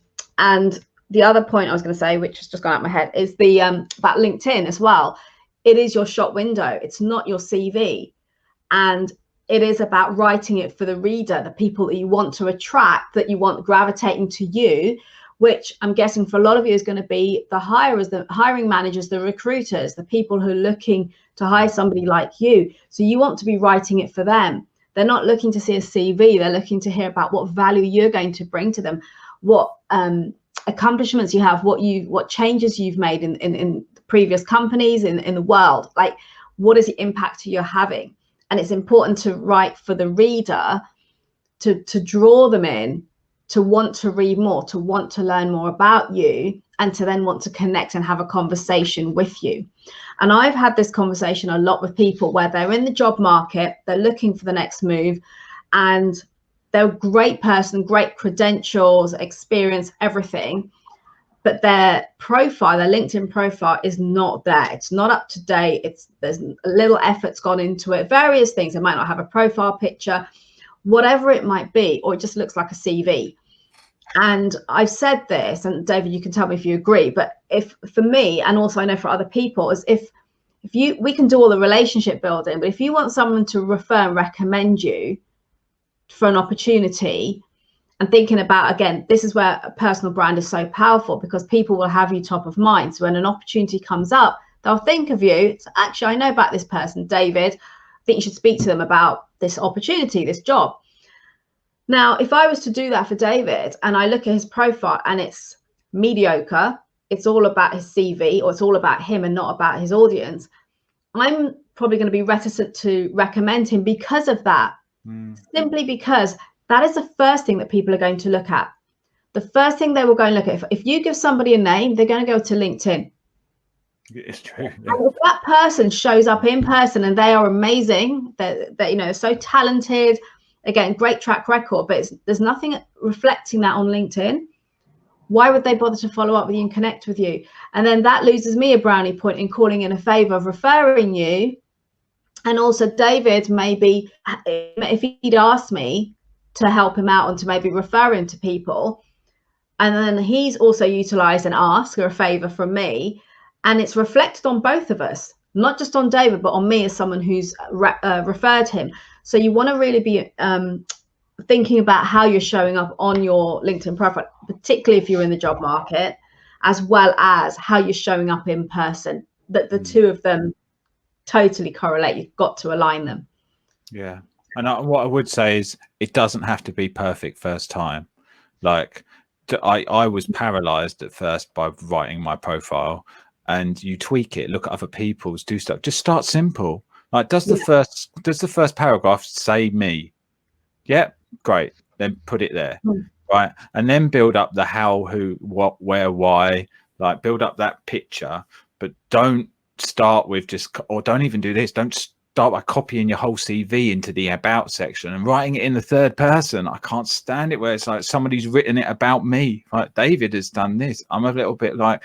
the other point I was going to say, which has just gone out of my head, is the about LinkedIn as well. It is your shop window. It's not your CV. And it is about writing it for the reader, the people that you want to attract, that you want gravitating to you, which I'm guessing for a lot of you is going to be the hirers, the hiring managers, the recruiters, the people who are looking to hire somebody like you. So you want to be writing it for them. They're not looking to see a CV. They're looking to hear about what value you're going to bring to them, what accomplishments you have, what changes you've made in previous companies in the world. Like, what is the impact you're having? And it's important to write for the reader to draw them in, to want to read more, to want to learn more about you, and to then want to connect and have a conversation with you. And I've had this conversation a lot with people where they're in the job market, they're looking for the next move, and they're a great person, great credentials, experience, everything, but their profile, their LinkedIn profile, is not there. It's not up to date. There's a little effort's gone into it, various things. They might not have a profile picture, whatever it might be, or it just looks like a CV. And I've said this, and David, you can tell me if you agree, but if for me, and also I know for other people, is if we can do all the relationship building, but if you want someone to refer and recommend you for an opportunity, and thinking about, again, this is where a personal brand is so powerful, because people will have you top of mind. So when an opportunity comes up, they'll think of you. It's actually, I know about this person, David. I think you should speak to them about this opportunity, this job. Now, if I was to do that for David and I look at his profile and it's mediocre, it's all about his CV, or it's all about him and not about his audience, I'm probably going to be reticent to recommend him because of that. Simply because that is the first thing that people are going to look at. The first thing they will go and look at. If you give somebody a name, they're going to go to LinkedIn. It's true. Yeah. And if that person shows up in person and they are amazing, they're so talented, again, great track record, but there's nothing reflecting that on LinkedIn, why would they bother to follow up with you and connect with you? And then that loses me a brownie point in calling in a favor of referring you. And also David, maybe if he'd asked me to help him out and to maybe refer him to people, and then he's also utilized and asked for a favor from me, and it's reflected on both of us, not just on David, but on me as someone who's referred him. So you want to really be thinking about how you're showing up on your LinkedIn profile, particularly if you're in the job market, as well as how you're showing up in person. That the two of them totally correlate. You've got to align them. Yeah. And what I would say is, it doesn't have to be perfect first time. Like, I was paralyzed at first by writing my profile, and you tweak it, look at other people's, do stuff. Just start simple. Like, does the first paragraph say me? Yeah, great. Then put it there, right? And then build up the how, who, what, where, why. Like, build up that picture, but don't start with or don't even do this. Don't start by copying your whole CV into the about section and writing it in the third person. I can't stand it where it's like somebody's written it about me. Like, David has done this. I'm a little bit like,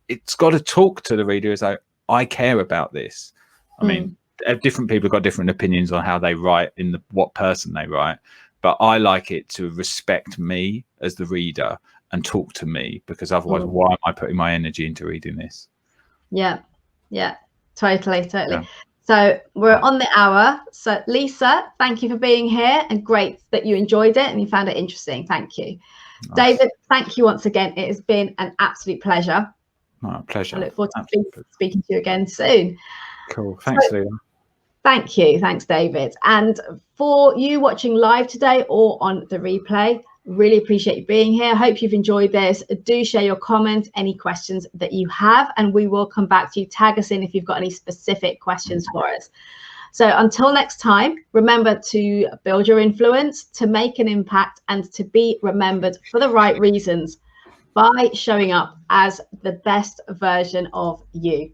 it's got to talk to the reader as like, I care about this. I mean, different people have got different opinions on how they write in what person they write, but I like it to respect me as the reader and talk to me, because otherwise why am I putting my energy into reading this? Yeah, totally. Yeah. So we're on the hour. So Lisa, thank you for being here, and great that you enjoyed it and you found it interesting. Thank you. Nice. David, thank you once again. It has been an absolute pleasure. Oh, pleasure. I look forward to speaking to you again soon. Cool. Thanks, Leah. Thank you. Thanks, David. And for you watching live today or on the replay, really appreciate you being here. I hope you've enjoyed this. Do share your comments, any questions that you have, and we will come back to you. Tag us in if you've got any specific questions for us. So until next time, remember to build your influence, to make an impact, and to be remembered for the right reasons by showing up as the best version of you.